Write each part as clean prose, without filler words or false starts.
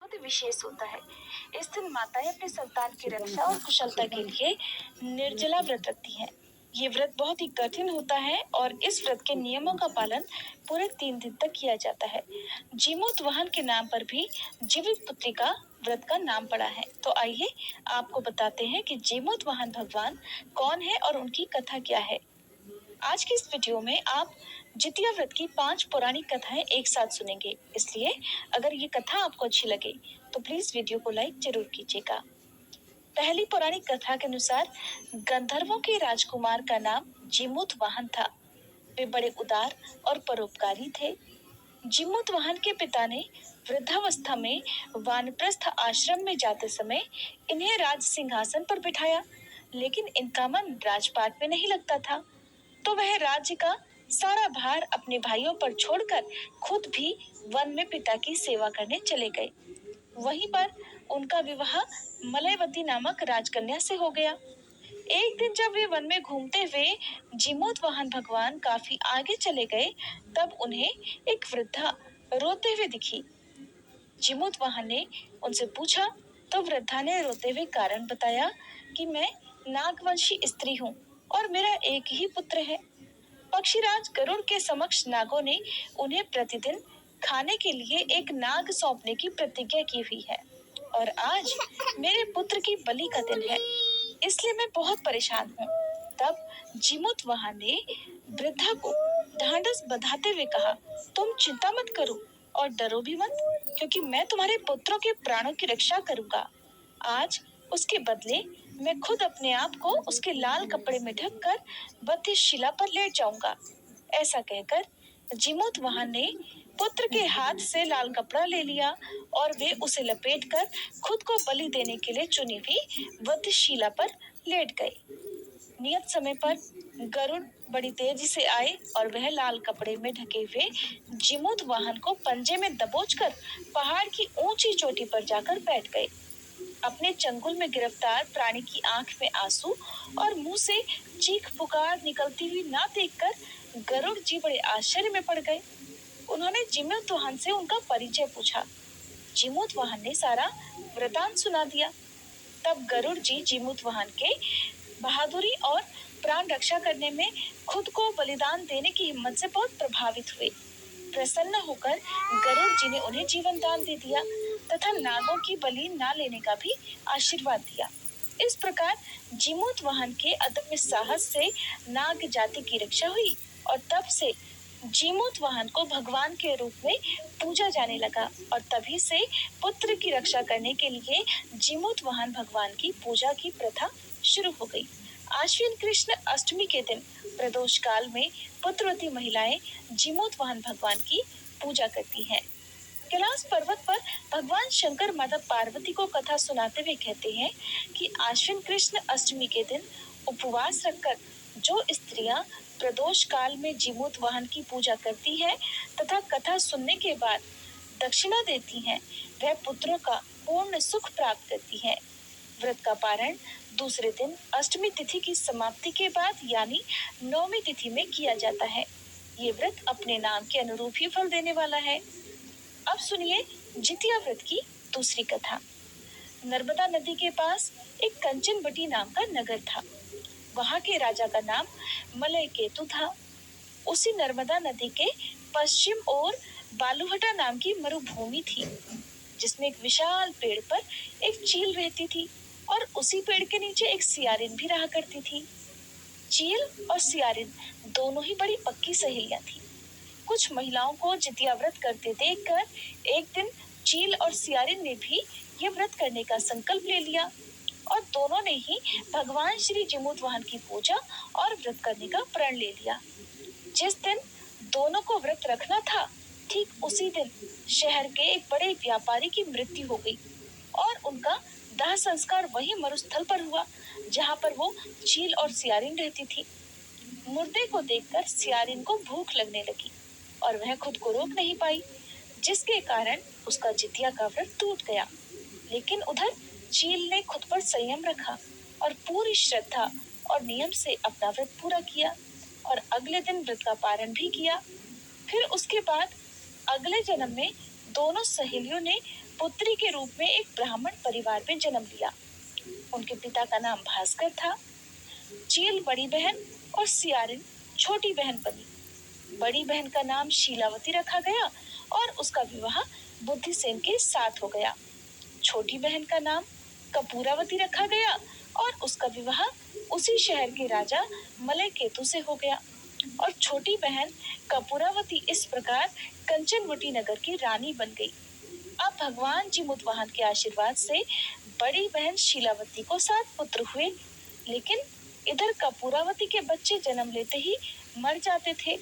बहुत ही विशेष होता है। इस दिन माताएं अपने संतान की रक्षा और कुशलता के लिए निर्जला व्रत रखती हैं। ये व्रत बहुत ही कठिन होता है और इस व्रत के नियमों का पालन पूरे 3 दिन तक किया जाता है। जीमूतवाहन के नाम पर भी जीवित पुत्री का व्रत का नाम पड़ा है। तो आइए आपको बताते हैं कि जीमूतवाहन भगवान कौन है और उनकी कथा क्या है। आज की इस वीडियो में आप जितिया व्रत की 5 पौराणिक कथाएं एक साथ सुनेंगे। इसलिए अगर ये कथा आपको अच्छी लगे तो प्लीज वीडियो को लाइक जरूर कीजिएगा। पहली पौराणिक कथा के अनुसार गंधर्वों के राजकुमार का नाम जीमूतवाहन था। वे बड़े उदार और परोपकारी थे। जीमूतवाहन के पिता ने वृद्धावस्था में वानप्रस्थ आश्रम में जाते समय इन्हें राज सिंहासन पर बिठाया, लेकिन इनका मन राजपाट में नहीं लगता था। तो वह राज्य का सारा भार अपने भाइयों पर छोड़कर खुद भी वन में पिता की सेवा करने चले गए। वहीं पर उनका विवाह मलयवती नामक राजकन्या से हो गया। एक दिन जब वे वन में घूमते हुए जीमूतवाहन भगवान काफी आगे चले गए, तब उन्हें एक वृद्धा रोते हुए दिखी। जीमूतवाहन ने उनसे पूछा, तो वृद्धा ने रोते हुए कारण बताया कि मैं नागवंशी स्त्री हूँ और मेरा एक ही पुत्र है। पक्षीराज गरुड़ के समक्ष नागों ने उन्हें प्रतिदिन खाने के लिए एक नाग सौंपने की प्रतिज्ञा की हुई है और आज मेरे पुत्र की बलि का दिन है, इसलिए मैं बहुत परेशान हूँ। तब जीमूतवाहन ने वृद्धा को ढांढस बंधाते हुए कहा, तुम चिंता मत करो और डरो भी मत, क्योंकि मैं तुम्हारे पुत्रों के प्राणों की रक्षा करूंगा। आज उसके बदले मैं खुद अपने आप को उसके लाल कपड़े में ढककर बद्ध शिला पर लेट जाऊंगा। ऐसा कहकर जीमूतवाहन ने पुत्र के हाथ से लाल कपड़ा ले लिया और वे उसे लपेटकर खुद को बलि देने के लिए चुनी हुई बद्ध शिला पर लेट गए। नियत समय पर गरुड़ बड़ी तेजी से आए और वह लाल कपड़े में ढके हुए जीमूतवाहन को पंजे में दबोचकर पहाड़ की ऊंची चोटी पर जाकर बैठ गए। अपने चंगुल में गिरफ्तार प्राणी की आंख में आंसू और मुंह से चीख पुकार निकलती हुई ना देखकर गरुड़ जी बड़े आश्चर्य में पड़ गए। उन्होंने जीमूतवाहन से उनका परिचय पूछा। जीमूतवाहन ने सारा वृतांत सुना दिया। तब गरुड़ जी जीमूतवाहन के बहादुरी और प्राण रक्षा करने में खुद को बलिदान देने की हिम्मत से बहुत प्रभावित हुए। प्रसन्न होकर गरुड़ जी ने उन्हें जीवन दान दे दिया तथा नागों की बलि न लेने का भी आशीर्वाद दिया। इस प्रकार जीमूतवाहन के अदम्य साहस से नाग जाति की रक्षा हुई और तब से जीमूतवाहन को भगवान के रूप में पूजा जाने लगा और तभी से पुत्र की रक्षा करने के लिए जीमूतवाहन भगवान की पूजा की प्रथा शुरू हो गई। आश्विन कृष्ण अष्टमी के दिन प्रदोष काल में पुत्रवती महिलाएं जीमूतवाहन भगवान की पूजा करती हैं। कैलाश पर्वत पर भगवान शंकर माता पार्वती को कथा सुनाते हुए कहते हैं कि आश्विन कृष्ण अष्टमी के दिन उपवास रखकर जो स्त्रियां प्रदोष काल में जीमूतवाहन की पूजा करती हैं तथा कथा सुनने के बाद दक्षिणा देती हैं, वह पुत्रों का पूर्ण सुख प्राप्त करती हैं। व्रत का पारण दूसरे दिन अष्टमी तिथि की समाप्ति के बाद यानी नौमी तिथि में किया जाता है। ये व्रत अपने नाम के अनुरूप ही फल देने वाला है। अब सुनिए जितिया व्रत की दूसरी कथा। नर्मदा नदी के पास एक कंचनबटी नाम का नगर था। वहां के राजा का नाम मलयकेतु था। उसी नर्मदा नदी के पश्चिम ओर बालूहटा नाम की मरुभूमि थी, जिसमें एक विशाल पेड़ पर एक चील रहती थी और उसी पेड़ के नीचे एक सियारिन भी रहा करती थी। चील और सियारिन दोनों ही बड़ी पक्की सहेलियां थी। कुछ महिलाओं को जितिया व्रत करते देखकर एक दिन चील और सियारिन ने भी ये व्रत करने का संकल्प ले लिया और दोनों ने ही भगवान श्री जीमूतवाहन की पूजा और व्रत करने का प्रण ले लिया। जिस दिन दोनों को व्रत रखना था, ठीक उसी दिन शहर के एक बड़े व्यापारी की मृत्यु हो गई और उनका दाह संस्कार वही मरुस्थल पर हुआ जहाँ पर वो चील और सियारिन रहती थी। मुर्दे को देखकर सियारिन को भूख लगने लगी और वह खुद को रोक नहीं पाई, जिसके कारण उसका जितिया का व्रत टूट गया। लेकिन उधर चील ने खुद पर संयम रखा और पूरी श्रद्धा और नियम से अपना व्रत पूरा किया और अगले दिन व्रत का पारण भी किया। फिर उसके बाद अगले जन्म में दोनों सहेलियों ने पुत्री के रूप में एक ब्राह्मण परिवार में जन्म लिया। उनके पिता का नाम भास्कर था। चील बड़ी बहन और सियारिन छोटी बहन बनी। बड़ी बहन का नाम शीलावती रखा गया और उसका विवाह बुद्धिसेन के साथ हो गया। छोटी बहन का नाम कपूरावती रखा गया और उसका विवाह उसी शहर के राजा मलय केतु से हो गया। और छोटी बहन कपूरावती इस प्रकार कंचनवटी नगर की रानी बन गई। अब भगवान जिमुतवाहन के आशीर्वाद से बड़ी बहन शीलावती को 7 पुत्र हुए, लेकिन इधर कपूरावती के बच्चे जन्म लेते ही मर जाते थे।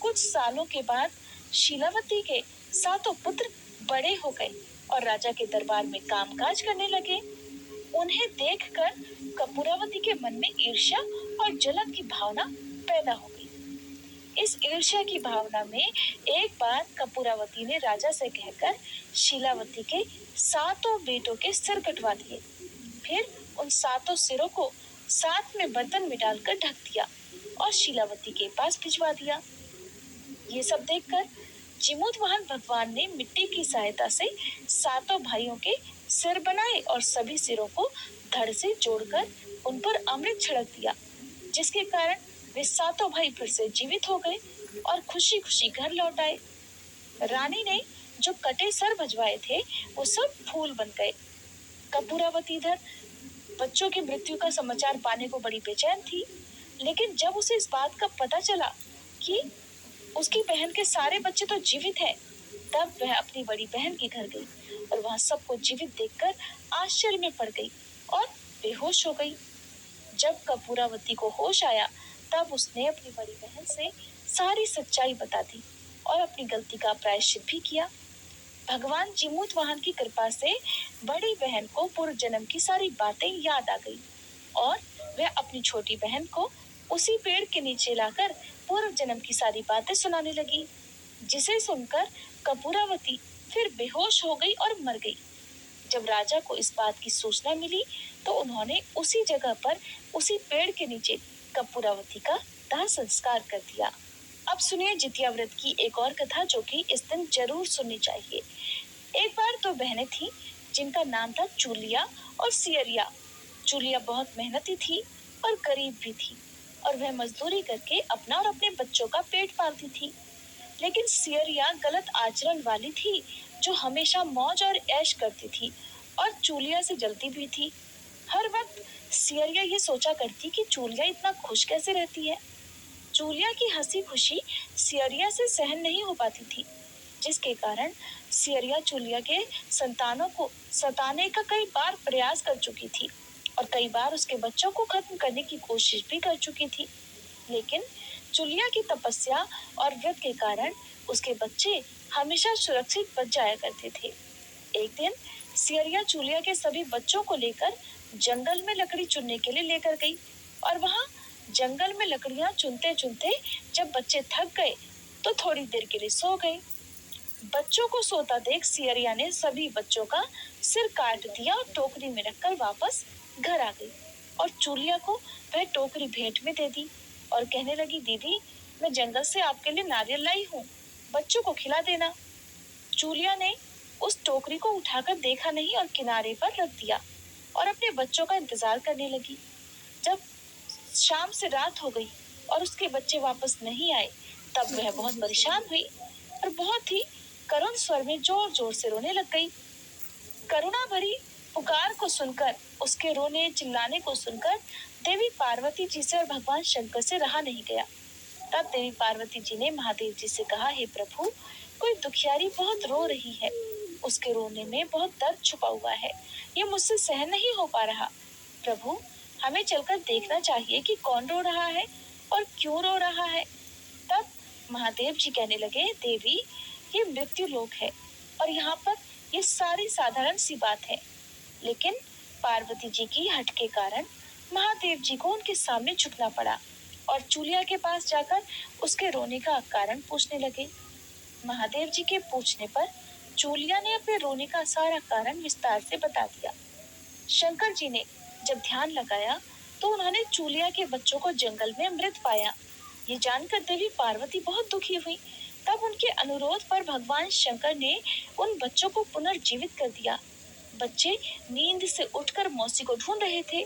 कुछ सालों के बाद शीलावती के 7 पुत्र बड़े हो गए और राजा के दरबार में कामकाज करने लगे। उन्हें देखकर कपूरावती के मन में ईर्ष्या और जलन की भावना पैदा हो गई। इस ईर्ष्या की भावना में एक बार कपूरावती ने राजा से कहकर शीलावती के 7 बेटों के सिर कटवा दिए। फिर उन 7 सिरों को साथ में बर्तन में डालकर ढक दिया और शीलावती के पास भिजवा दिया। ये सब देखकर जिमुतवाहन भगवान ने मिट्टी की सहायता से 7 भाइयों के सिर बनाए और सभी सिरों को धड़ से जोड़कर उन पर अमृत छिड़क दिया, जिसके कारण वे 7 भाई फिर से जीवित हो गए और खुशी खुशी घर लौट आए। रानी ने जो कटे सर भजवाए थे वो सब फूल बन गए। कपूरावती इधर बच्चों की मृत्यु का समाचार पाने को बड़ी बेचैन थी, लेकिन जब उसे इस बात का पता चला कि उसकी बहन के सारे बच्चे तो जीवित हैं, तब वह अपनी बड़ी बहन के घर गई और वहां सबको जीवित देखकर आश्चर्य में पड़ गई और बेहोश हो गई। जब कपूरावती को होश आया, तब उसने अपनी बड़ी बहन से सारी सच्चाई बता दी और अपनी गलती का प्रायश्चित भी किया। भगवान जिमुतवाहन की कृपा से बड़ी बहन को पूर्व जन्म की सारी बातें याद आ गई और वह अपनी छोटी बहन को उसी पेड़ के नीचे लाकर पूर्व जन्म की सारी बातें सुनाने लगी, जिसे सुनकर कपूरावती फिर बेहोश हो गई और मर गई। जब राजा को इस बात की सूचना मिली, तो उन्होंने उसी जगह पर उसी पेड़ के नीचे कपूरावती का दाह संस्कार कर दिया। अब सुनिए जितिया व्रत की एक और कथा, जो कि इस दिन जरूर सुननी चाहिए। एक बार 2 बहनें थीं, जिनका नाम था चूलिया और सियरिया। चूलिया बहुत मेहनती थी और गरीब भी थी और वह मजदूरी करके अपना और अपने बच्चों का पेट पालती थी। लेकिन सियरिया गलत आचरण वाली थी, जो हमेशा मौज और ऐश करती थी और चूलिया से जलती भी थी। हर वक्त सियरिया ये सोचा करती कि चूलिया इतना खुश कैसे रहती है। चूलिया की हंसी खुशी सियरिया से सहन नहीं हो पाती थी, जिसके कारण सियरिया चूलिया के संतानों को सताने का कई बार प्रयास कर चुकी थी और कई बार उसके बच्चों को खत्म करने की कोशिश भी कर चुकी थी। लेकिन चूलिया की तपस्या और व्रत के कारण उसके बच्चे हमेशा सुरक्षित बच जाया करते थे। एक दिन सियरिया चूलिया के सभी बच्चों को लेकर जंगल में लकड़ी चुनने के लिए लेकर गई और वहां जंगल में लकड़ियां चुनते चुनते जब बच्चे थक गए, तो थोड़ी देर के लिए सो गए। बच्चों को सोता देख सियरिया ने सभी बच्चों का सिर काट दिया और टोकरी में रखकर वापस घर आ गई और चूलिया को वह टोकरी भेंट में दे दी और कहने लगी, दीदी, मैं जंगल से आपके लिए नारियल लाई हूँ, बच्चों को खिला देना। चूलिया ने उस टोकरी को उठाकर देखा नहीं और किनारे पर रख दिया और अपने बच्चों का इंतजार करने लगी। जब शाम से रात हो गई और उसके बच्चे वापस नहीं आए, तब वह बहुत परेशान हुई और बहुत ही करुण स्वर में जोर जोर से रोने लग गई। करुणा भरी पुकार को सुनकर, उसके रोने चिल्लाने को सुनकर देवी पार्वती जी से और भगवान शंकर से रहा नहीं गया। तब देवी पार्वती जी ने महादेव जी से कहा, हे प्रभु, कोई दुखियारी बहुत रो रही है, उसके रोने में बहुत दर्द छुपा हुआ है, ये मुझसे सहन नहीं हो पा रहा। प्रभु, हमें चलकर देखना चाहिए कि कौन रो रहा है और क्यों रो रहा है। तब महादेव जी कहने लगे, देवी, ये मृत्यु लोक है और यहाँ पर ये सारी साधारण सी बात है। लेकिन पार्वती जी की हट के कारण महादेव जी को उनके सामने झुकना पड़ा और चूलिया के पास जाकर उसके रोने का कारण पूछने लगे। महादेव जी के पूछने पर चूलिया ने अपने रोने का सारा कारण विस्तार से बता दिया। शंकर जी ने जब ध्यान लगाया, तो उन्होंने चूलिया के बच्चों को जंगल में मृत पाया। ये जानकर देवी पार्वती बहुत दुखी हुई। तब उनके अनुरोध पर भगवान शंकर ने उन बच्चों को पुनर्जीवित कर दिया। बच्चे नींद से उठकर मौसी को ढूंढ रहे थे,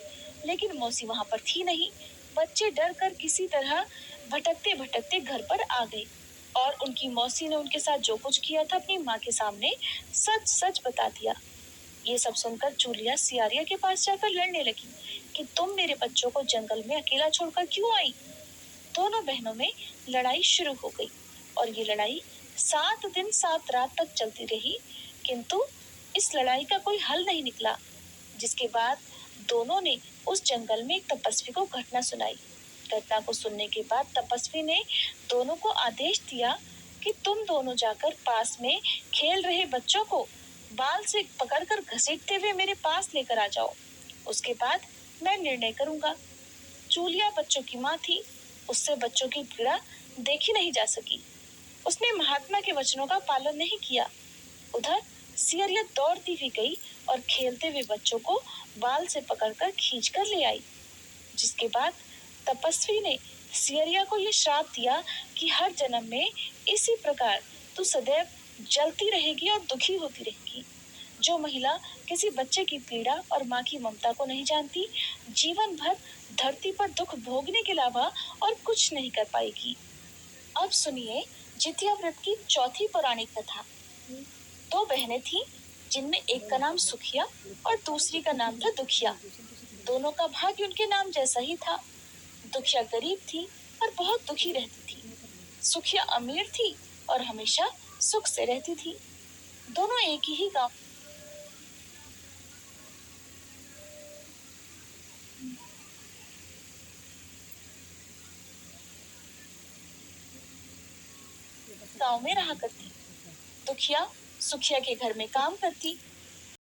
लेकिन मौसी वहां पर थी नहीं। बच्चे डर कर किसी तरह भटकते भटकते घर पर आ गए और उनकी मौसी ने उनके साथ जो कुछ किया था अपनी माँ के सामने सच सच बता दिया। ये सब सुनकर चूलिया सियारिया के पास जाकर लड़ने लगी कि तुम मेरे बच्चों को जंगल में अकेला छोड़कर क्यों आई। दोनों बहनों में लड़ाई शुरू हो गई और ये लड़ाई 7 दिन 7 रात तक चलती रही, किंतु इस लड़ाई का कोई हल नहीं निकला। जिसके बाद दोनों ने उस जंगल में एक तपस्वी को घटना सुनाई। घटना को सुनने के बाद तपस्वी ने दोनों को आदेश दिया कि तुम दोनों जाकर पास में खेल रहे बच्चों को बाल से पकड़कर घसीटते हुए मेरे पास लेकर आ जाओ। उसके बाद मैं निर्णय करूंगा। चूलिया बच्चों की माँ थी, उससे बच्चों की पीड़ा देखी नहीं जा सकी। उसने महात्मा के वचनों का पालन नहीं किया। उधर सियरिया दौड़ती हुई गई और खेलते हुए बच्चों को बाल से पकड़कर खींचकर ले आई। जिसके बाद तपस्वी ने सियरिया को यह श्राप दिया कि हर जन्म में इसी प्रकार तू सदैव जलती रहेगी और दुखी होती रहेगी। जो महिला किसी बच्चे की पीड़ा और माँ की ममता को नहीं जानती, जीवन भर धरती पर दुख भोगने के अलावा और कुछ नहीं कर पाएगी। अब सुनिए जितिया व्रत की चौथी पौराणिक कथा। दो बहनें थीं, जिनमें एक का नाम सुखिया और दूसरी का नाम था दुखिया। दोनों का भाग्य उनके नाम जैसा ही था। दुखिया गरीब थी और बहुत दुखी रहती थी। सुखिया अमीर थी और हमेशा सुख से रहती थी। दोनों एक ही गांव में रहा करती। दुखिया सुखिया के घर में काम करती